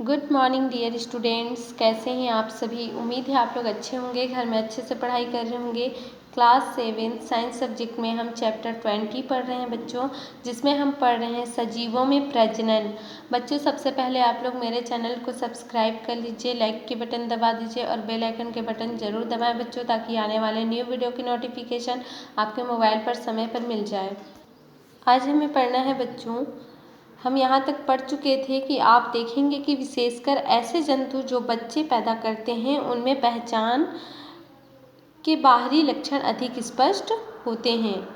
Good morning dear students, कैसे हैं आप सभी। उम्मीद है आप लोग अच्छे होंगे, घर में अच्छे से पढ़ाई कर रहे होंगे। क्लास 7 साइंस सब्जेक्ट में हम चैप्टर 20 पढ़ रहे हैं बच्चों, जिसमें हम पढ़ रहे हैं सजीवों में प्रजनन। बच्चों सबसे पहले आप लोग मेरे चैनल को सब्सक्राइब कर लीजिए, लाइक के बटन दबा दीजिए और बेल आइकन के बटन ज़रूर दबाएं बच्चों, ताकि आने वाले न्यू वीडियो की नोटिफिकेशन आपके मोबाइल पर समय पर मिल जाए। आज हमें पढ़ना है बच्चों, हम यहाँ तक पढ़ चुके थे कि आप देखेंगे कि विशेषकर ऐसे जंतु जो बच्चे पैदा करते हैं उनमें पहचान के बाहरी लक्षण अधिक स्पष्ट होते हैं।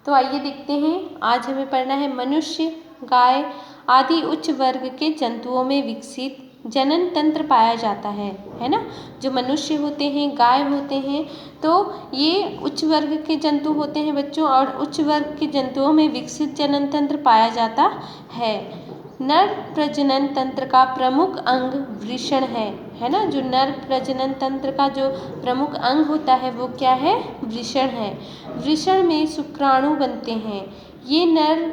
तो आइए देखते हैं, आज हमें पढ़ना है मनुष्य, गाय आदि उच्च वर्ग के जंतुओं में विकसित जनन तंत्र पाया जाता है ना। जो मनुष्य होते हैं, गाय होते हैं, तो ये उच्च वर्ग के जंतु होते हैं बच्चों, और उच्च वर्ग के जंतुओं में विकसित जनन तंत्र पाया जाता है। नर प्रजनन तंत्र का प्रमुख अंग वृषण है ना। जो नर प्रजनन तंत्र का जो प्रमुख अंग होता है वो क्या है, वृषण है। वृषण में शुक्राणु बनते हैं। ये नर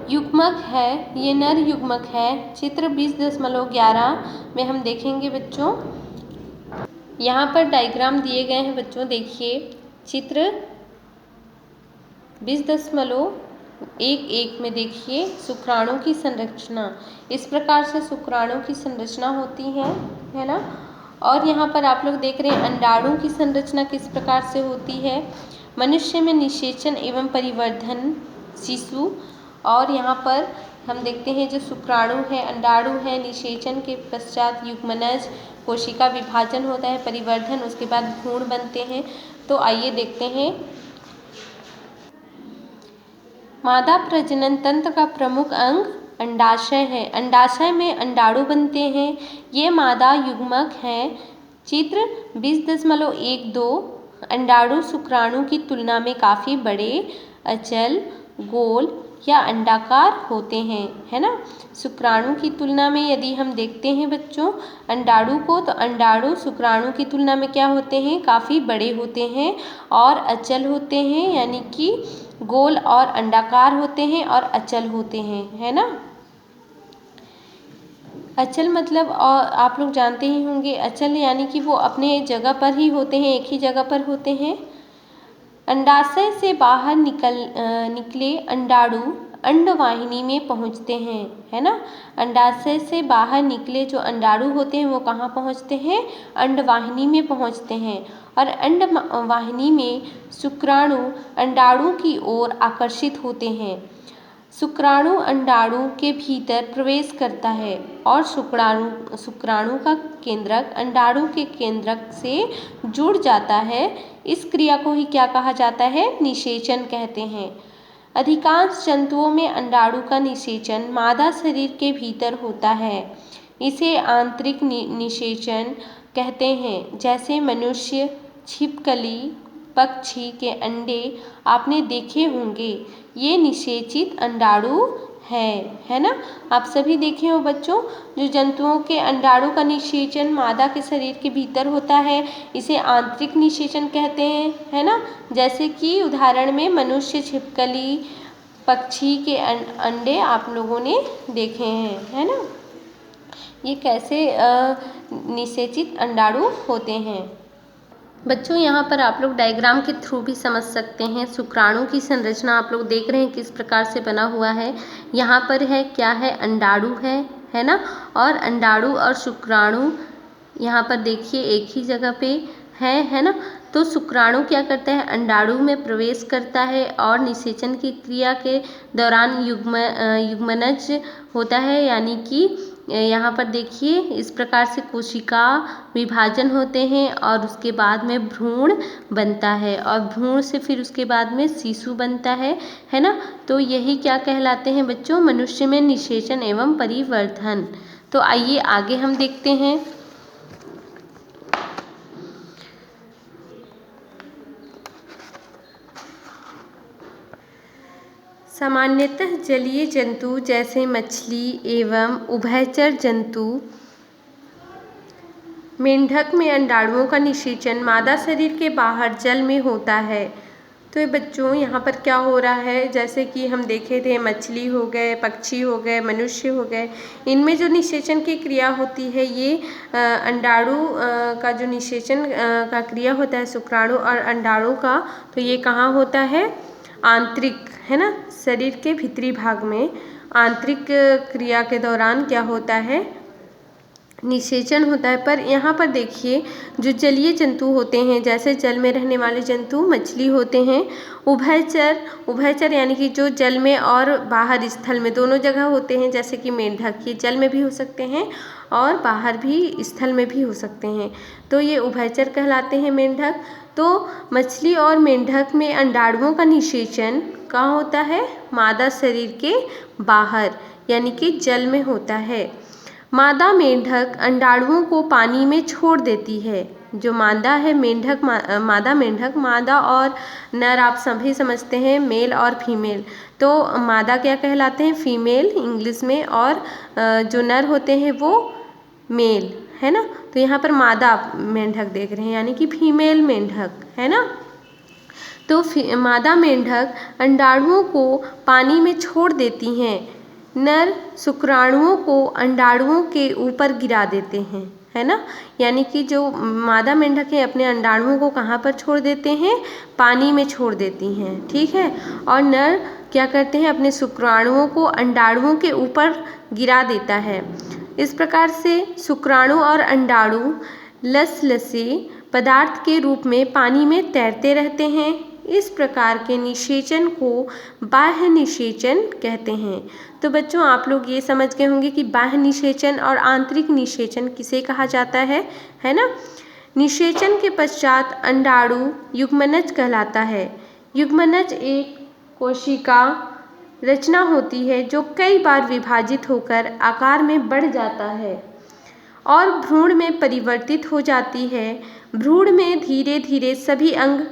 युग्मक है, ये नर युग्मक है। चित्र 20.11 में हम देखेंगे बच्चों, यहाँ पर डायग्राम दिए गए हैं बच्चों। देखिए चित्र 20.11 में देखिए शुक्राणु की संरचना। इस प्रकार से शुक्राणु की संरचना होती है ना। और यहाँ पर आप लोग देख रहे हैं अंडाणु की संरचना किस प्रकार से होती है। मनुष्य में निषेचन एवं परिवर्धन शिशु, और यहाँ पर हम देखते हैं जो शुक्राणु है, अंडाणु है, निषेचन के पश्चात युग्मनज, कोशिका विभाजन होता है, परिवर्धन, उसके बाद भ्रूण बनते हैं। तो आइए देखते हैं, मादा प्रजनन तंत्र का प्रमुख अंग अंडाशय है। अंडाशय में अंडाणु बनते हैं, ये मादा युग्मक हैं। चित्र 20.12 अंडाणु शुक्राणु की तुलना में काफ़ी बड़े, अचल, गोल या अंडाकार होते हैं, है ना। शुक्राणु की तुलना में यदि हम देखते हैं बच्चों अंडाणु को, तो अंडाणु शुक्राणु की तुलना में क्या होते हैं, काफ़ी बड़े होते हैं और अचल होते हैं, यानी कि गोल और अंडाकार होते हैं और अचल होते हैं, है ना। अचल मतलब, और आप लोग जानते ही होंगे, अचल यानी कि वो अपने जगह पर ही होते हैं, एक ही जगह पर होते हैं। अंडाशय से बाहर निकले अंडाणु अंडवाहिनी में पहुंचते हैं, है ना। अंडाशय से बाहर निकले जो अंडाणु होते हैं वो कहाँ पहुंचते हैं, अंडवाहिनी में पहुंचते हैं। और अंडवाहिनी में शुक्राणु अंडाणु की ओर आकर्षित होते हैं। शुक्राणु अंडाणु के भीतर प्रवेश करता है और शुक्राणु का केंद्रक अंडाणु के केंद्रक से जुड़ जाता है। इस क्रिया को ही क्या कहा जाता है, निषेचन कहते हैं। अधिकांश जंतुओं में अंडाणु का निषेचन मादा शरीर के भीतर होता है, इसे आंतरिक निषेचन कहते हैं। जैसे मनुष्य, छिपकली, पक्षी के अंडे आपने देखे होंगे, ये निषेचित अंडाणु है ना। आप सभी देखे हो बच्चों, जो जंतुओं के अंडाणु का निषेचन मादा के शरीर के भीतर होता है, इसे आंतरिक निषेचन कहते हैं, है ना। जैसे कि उदाहरण में मनुष्य, छिपकली, पक्षी के अंडे आप लोगों ने देखे हैं, है ना। ये कैसे निषेचित अंडाणु होते हैं बच्चों। यहाँ पर आप लोग डायग्राम के थ्रू भी समझ सकते हैं। शुक्राणु की संरचना आप लोग देख रहे हैं किस प्रकार से बना हुआ है। यहाँ पर है क्या है, अंडाणु है ना। और अंडाणु और शुक्राणु यहाँ पर देखिए एक ही जगह पे है ना। तो शुक्राणु क्या करता है, अंडाणु में प्रवेश करता है और निषेचन की क्रिया के दौरान युग्मनज होता है, यानी कि यहाँ पर देखिए इस प्रकार से कोशिका विभाजन होते हैं और उसके बाद में भ्रूण बनता है, और भ्रूण से फिर उसके बाद में शिशु बनता है ना। तो यही क्या कहलाते हैं बच्चों, मनुष्य में निषेचन एवं परिवर्धन। तो आइए आगे हम देखते हैं। सामान्यतः जलीय जंतु जैसे मछली एवं उभयचर जंतु, मेंढक में अंडाणुओं का निषेचन मादा शरीर के बाहर जल में होता है। तो ये बच्चों यहाँ पर क्या हो रहा है, जैसे कि हम देखे थे मछली हो गए, पक्षी हो गए, मनुष्य हो गए, इनमें जो निषेचन की क्रिया होती है ये अंडाणु का जो निषेचन का क्रिया होता है शुक्राणु और अंडाणु का, तो ये कहाँ होता है, आंतरिक, है ना, शरीर के भीतरी भाग में आंतरिक क्रिया के दौरान क्या होता है, निषेचन होता है। पर यहाँ पर देखिए जो जलीय जंतु होते हैं, जैसे जल में रहने वाले जंतु मछली होते हैं, उभयचर यानी कि जो जल में और बाहर स्थल में दोनों जगह होते हैं, जैसे कि मेंढक, ये जल में भी हो सकते हैं और बाहर भी स्थल में भी हो सकते हैं, तो ये उभयचर कहलाते हैं मेंढक। तो मछली और मेंढक में अंडाणुओं का निषेचन कहाँ होता है, मादा शरीर के बाहर यानी कि जल में होता है। मादा मेंढक अंडाणुओं को पानी में छोड़ देती है। जो मादा है मेंढक, मादा मेंढक, मादा और नर आप सभी समझते हैं, मेल और फीमेल, तो मादा क्या कहलाते हैं, फीमेल इंग्लिश में, और जो नर होते हैं वो मेल, है ना। तो यहाँ पर मादा मेंढक देख रहे हैं यानी कि फीमेल मेंढक, है ना। तो मादा मेंढक अंडाणुओं को पानी में छोड़ देती हैं, नर शुक्राणुओं को अंडाणुओं के ऊपर गिरा देते हैं, है ना। यानी कि जो मादा मेंढक है अपने अंडाणुओं को कहाँ पर छोड़ देते हैं, पानी में छोड़ देती हैं, ठीक है। और नर क्या करते हैं, अपने शुक्राणुओं को अंडाणुओं के ऊपर गिरा देता है। इस प्रकार से शुक्राणु और अंडाणु लसलसे पदार्थ के रूप में पानी में तैरते रहते हैं। इस प्रकार के निषेचन को बाह्य निषेचन कहते हैं। तो बच्चों आप लोग ये समझ गए होंगे कि बाह्य निषेचन और आंतरिक निषेचन किसे कहा जाता है ना। निषेचन के पश्चात अंडाणु युग्मनज कहलाता है। युग्मनज एक कोशिका रचना होती है जो कई बार विभाजित होकर आकार में बढ़ जाता है और भ्रूण में परिवर्तित हो जाती है। भ्रूण में धीरे धीरे सभी अंग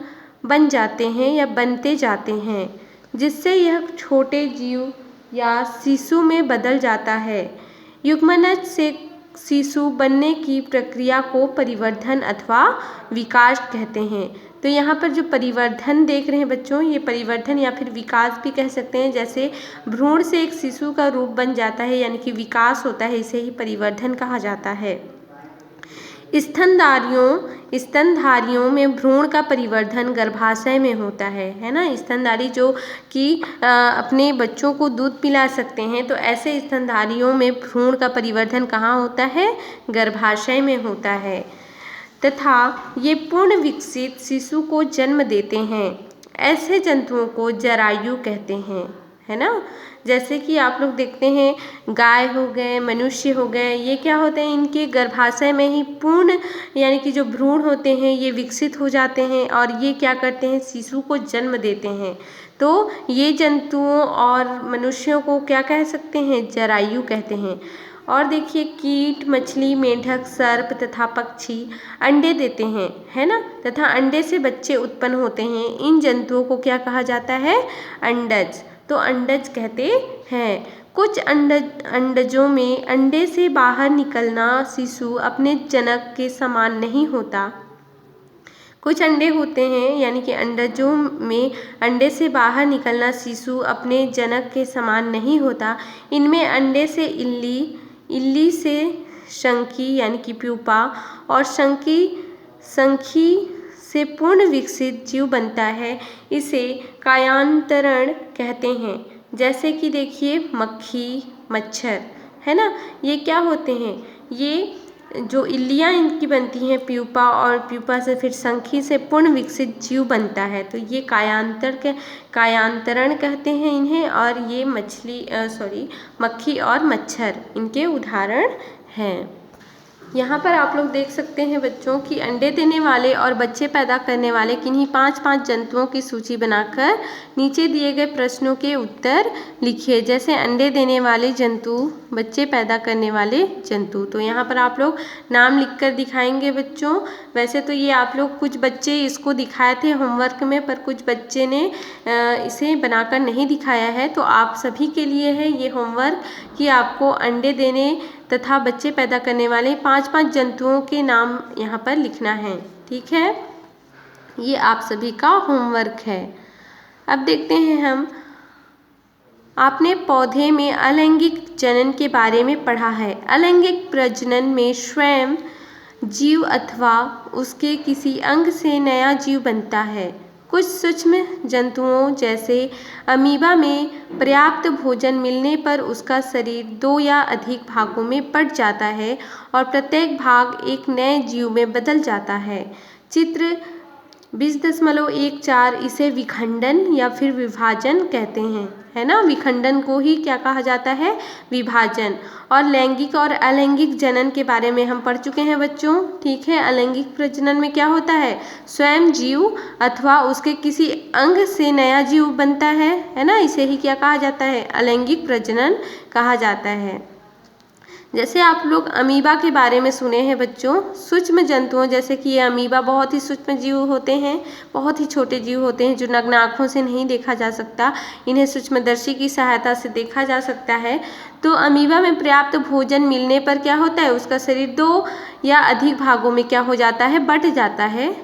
बन जाते हैं या बनते जाते हैं, जिससे यह छोटे जीव या शिशु में बदल जाता है। युग्मनज से शिशु बनने की प्रक्रिया को परिवर्धन अथवा विकास कहते हैं। तो यहाँ पर जो परिवर्धन देख रहे हैं बच्चों, ये परिवर्धन या फिर विकास भी कह सकते हैं। जैसे भ्रूण से एक शिशु का रूप बन जाता है यानी कि विकास होता है, इसे ही परिवर्धन कहा जाता है। स्तनधारियों में भ्रूण का परिवर्धन गर्भाशय में होता है ना। स्तनधारी जो कि अपने बच्चों को दूध पिला सकते हैं, तो ऐसे स्तनधारियों में भ्रूण का परिवर्धन कहाँ होता है, गर्भाशय में होता है, तथा ये पूर्ण विकसित शिशु को जन्म देते हैं। ऐसे जंतुओं को जरायु कहते हैं, है ना। जैसे कि आप लोग देखते हैं गाय हो गए, मनुष्य हो गए, ये क्या होते हैं, इनके गर्भाशय में ही पूर्ण यानी कि जो भ्रूण होते हैं ये विकसित हो जाते हैं और ये क्या करते हैं, शिशु को जन्म देते हैं। तो ये जंतुओं और मनुष्यों को क्या कह सकते हैं, जरायु कहते हैं। और देखिए कीट, मछली, मेंढक, सर्प तथा पक्षी अंडे देते हैं, है ना, तथा अंडे से बच्चे उत्पन्न होते हैं। इन जंतुओं को क्या कहा जाता है, अंडज। तो अंडज कहते हैं। कुछ अंडजों में अंडे से बाहर निकलना शिशु अपने जनक के समान नहीं होता। कुछ अंडे होते हैं यानी कि अंडजों में अंडे से बाहर निकलना शिशु अपने जनक के समान नहीं होता। इनमें अंडे से इल्ली से शंखी यानी कि प्यूपा और शंखी से पूर्ण विकसित जीव बनता है। इसे कायांतरण कहते हैं। जैसे कि देखिए मक्खी, मच्छर, है ना, ये क्या होते हैं, ये जो इल्लियाँ इनकी बनती हैं प्यूपा, और प्यूपा से फिर शंखी से पूर्ण विकसित जीव बनता है। तो ये कायांतरण कहते हैं इन्हें। और ये मक्खी और मच्छर इनके उदाहरण हैं। यहाँ पर आप लोग देख सकते हैं बच्चों कि अंडे देने वाले और बच्चे पैदा करने वाले किन्हीं 5 जंतुओं की सूची बनाकर नीचे दिए गए प्रश्नों के उत्तर लिखिए। जैसे अंडे देने वाले जंतु, बच्चे पैदा करने वाले जंतु। तो यहाँ पर आप लोग नाम लिखकर दिखाएंगे बच्चों। वैसे तो ये आप लोग कुछ बच्चे इसको दिखाए थे होमवर्क में, पर कुछ बच्चे ने इसे बनाकर नहीं दिखाया है। तो आप सभी के लिए है ये होमवर्क कि आपको अंडे देने तथा बच्चे पैदा करने वाले 5 जंतुओं के नाम यहाँ पर लिखना है, ठीक है। ये आप सभी का होमवर्क है। अब देखते हैं हम, आपने पौधे में अलैंगिक जनन के बारे में पढ़ा है। अलैंगिक प्रजनन में स्वयं जीव अथवा उसके किसी अंग से नया जीव बनता है। कुछ सूक्ष्म जंतुओं जैसे अमीबा में पर्याप्त भोजन मिलने पर उसका शरीर 2 या अधिक भागों में बंट जाता है और प्रत्येक भाग एक नए जीव में बदल जाता है। चित्र 20.14 इसे विखंडन या फिर विभाजन कहते हैं, है ना। विखंडन को ही क्या कहा जाता है, विभाजन। और लैंगिक और अलैंगिक जनन के बारे में हम पढ़ चुके हैं बच्चों, ठीक है। अलैंगिक प्रजनन में क्या होता है, स्वयं जीव अथवा उसके किसी अंग से नया जीव बनता है ना। इसे ही क्या कहा जाता है, अलैंगिक प्रजनन कहा जाता है। जैसे आप लोग अमीबा के बारे में सुने हैं बच्चों, सूक्ष्म जंतुओं जैसे कि ये अमीबा बहुत ही सूक्ष्म जीव होते हैं, बहुत ही छोटे जीव होते हैं जो नग्न आँखों से नहीं देखा जा सकता, इन्हें सूक्ष्मदर्शी की सहायता से देखा जा सकता है। तो अमीबा में पर्याप्त भोजन मिलने पर क्या होता है, उसका शरीर 2 या अधिक भागों में क्या हो जाता है, बंट जाता है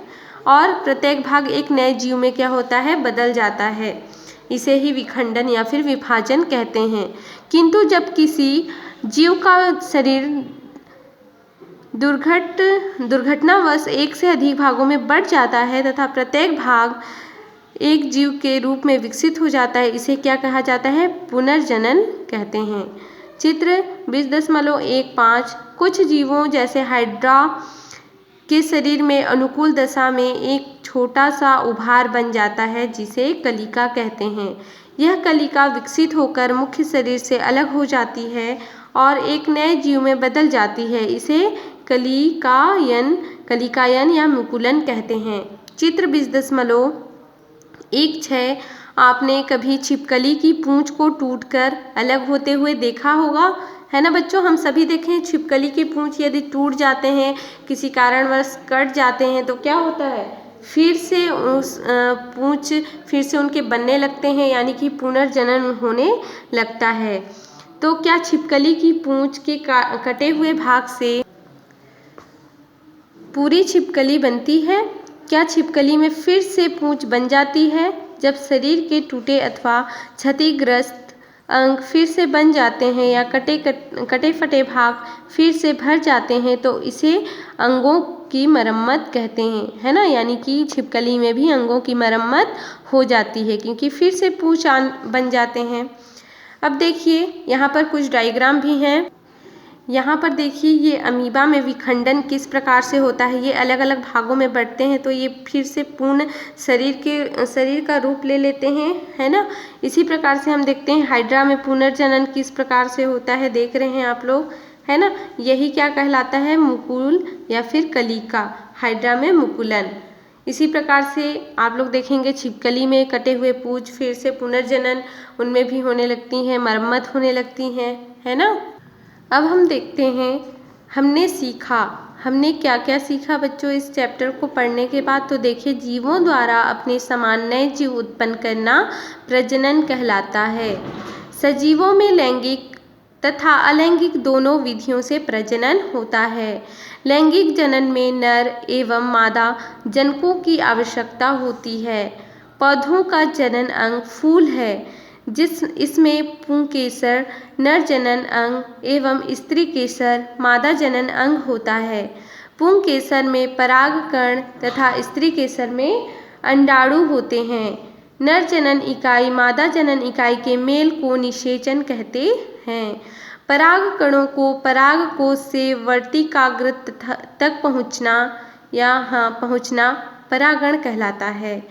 और प्रत्येक भाग एक नए जीव में क्या होता है, बदल जाता है। इसे ही विखंडन या फिर विभाजन कहते हैं। किंतु जब किसी जीव का शरीर दुर्घटनावश 1 से अधिक भागों में बंट जाता है तथा प्रत्येक भाग एक जीव के रूप में विकसित हो जाता है, इसे क्या कहा जाता है, पुनर्जनन कहते हैं। चित्र 20.15 कुछ जीवों जैसे हाइड्रा के शरीर में अनुकूल दशा में एक छोटा सा उभार बन जाता है जिसे कलिका कहते हैं। यह कलिका विकसित होकर मुख्य शरीर से अलग हो जाती है और एक नए जीव में बदल जाती है, इसे कलिकायन या मुकुलन कहते हैं। चित्र 20.16 आपने कभी छिपकली की पूंछ को टूटकर अलग होते हुए देखा होगा, है ना बच्चों। हम सभी देखें छिपकली की पूंछ यदि टूट जाते हैं, किसी कारणवश कट जाते हैं तो क्या होता है, फिर से उस पूंछ फिर से उनके बनने लगते हैं, यानी कि पुनर्जनन होने लगता है। तो क्या छिपकली की पूंछ के कटे हुए भाग से पूरी छिपकली बनती है? क्या छिपकली में फिर से पूंछ बन जाती है? जब शरीर के टूटे अथवा क्षतिग्रस्त अंग फिर से बन जाते हैं या कटे फटे भाग फिर से भर जाते हैं तो इसे अंगों की मरम्मत कहते हैं, है ना। यानी कि छिपकली में भी अंगों की मरम्मत हो जाती है क्योंकि फिर से पूंछ बन जाते हैं। अब देखिए यहाँ पर कुछ डायग्राम भी हैं। यहाँ पर देखिए ये अमीबा में विखंडन किस प्रकार से होता है, ये अलग अलग भागों में बढ़ते हैं तो ये फिर से पूर्ण शरीर का रूप ले लेते हैं, है ना। इसी प्रकार से हम देखते हैं हाइड्रा में पुनर्जनन किस प्रकार से होता है, देख रहे हैं आप लोग, है ना। यही क्या कहलाता है, मुकुल या फिर कलिका, हाइड्रा में मुकुलन। इसी प्रकार से आप लोग देखेंगे छिपकली में कटे हुए पूंछ फिर से पुनर्जनन उनमें भी होने लगती हैं, मरम्मत होने लगती हैं, है ना। अब हम देखते हैं हमने क्या क्या सीखा बच्चों इस चैप्टर को पढ़ने के बाद। तो देखिए, जीवों द्वारा अपने समान नए जीव उत्पन्न करना प्रजनन कहलाता है। सजीवों में लैंगिक तथा अलैंगिक दोनों विधियों से प्रजनन होता है। लैंगिक जनन में नर एवं मादा जनकों की आवश्यकता होती है। पौधों का जनन अंग फूल है, इसमें पुंकेसर नर जनन अंग एवं स्त्री केसर मादा जनन अंग होता है। पुंकेसर में परागकण तथा स्त्री केसर में अंडाणु होते हैं। नर जनन इकाई मादा जनन इकाई के मेल को निषेचन कहते हैं। परागकणों को परागकोश से वर्तिकाग्र तक पहुँचना परागण कहलाता है।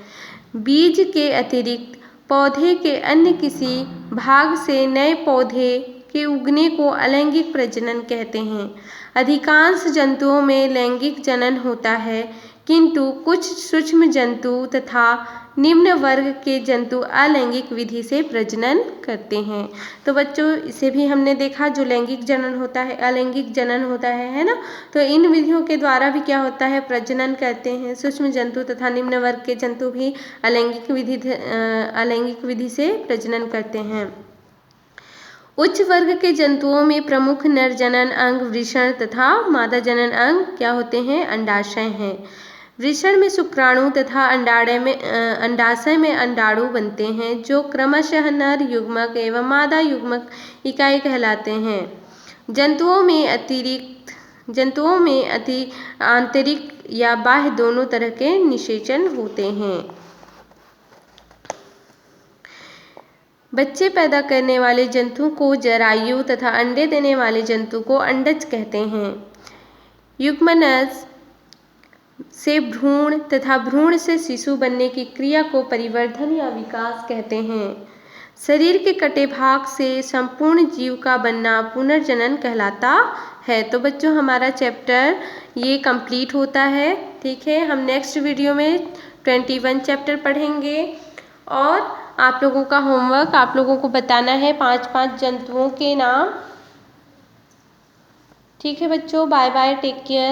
बीज के अतिरिक्त पौधे के अन्य किसी भाग से नए पौधे के उगने को अलैंगिक प्रजनन कहते हैं। अधिकांश जंतुओं में लैंगिक जनन होता है, किंतु कुछ सूक्ष्म जंतु तथा निम्न वर्ग के जंतु अलैंगिक विधि से प्रजनन करते हैं। तो बच्चों इसे भी हमने देखा, जो लैंगिक जनन होता है अलैंगिक जनन होता है ना। तो इन विधियों के द्वारा भी क्या होता है, प्रजनन करते हैं। सूक्ष्म जंतु तथा निम्न वर्ग के जंतु भी अलैंगिक विधि से प्रजनन करते हैं। उच्च वर्ग के जंतुओं में प्रमुख नर जनन अंग वृषण तथा मादा जनन अंग क्या होते हैं, अंडाशय हैं। वृषण में शुक्राणु तथा अंडाशय में अंडाणु बनते हैं, जो क्रमशः नर युग्मक एवं मादा युग्मक इकाई कहलाते हैं। जंतुओं में आंतरिक या बाह्य दोनों तरह के निषेचन होते हैं। बच्चे पैदा करने वाले जंतु को जरायु तथा अंडे देने वाले जंतु को अंडज कहते हैं। युग्मनज से भ्रूण तथा भ्रूण से शिशु बनने की क्रिया को परिवर्धन या विकास कहते हैं। शरीर के कटे भाग से संपूर्ण जीव का बनना पुनर्जनन कहलाता है। तो बच्चों हमारा चैप्टर ये कंप्लीट होता है। ठीक है, हम नेक्स्ट वीडियो में 21 चैप्टर पढ़ेंगे और आप लोगों का होमवर्क आप लोगों को बताना है 5-5 जंतुओं के नाम। ठीक है बच्चों, बाय बाय, टेक केयर।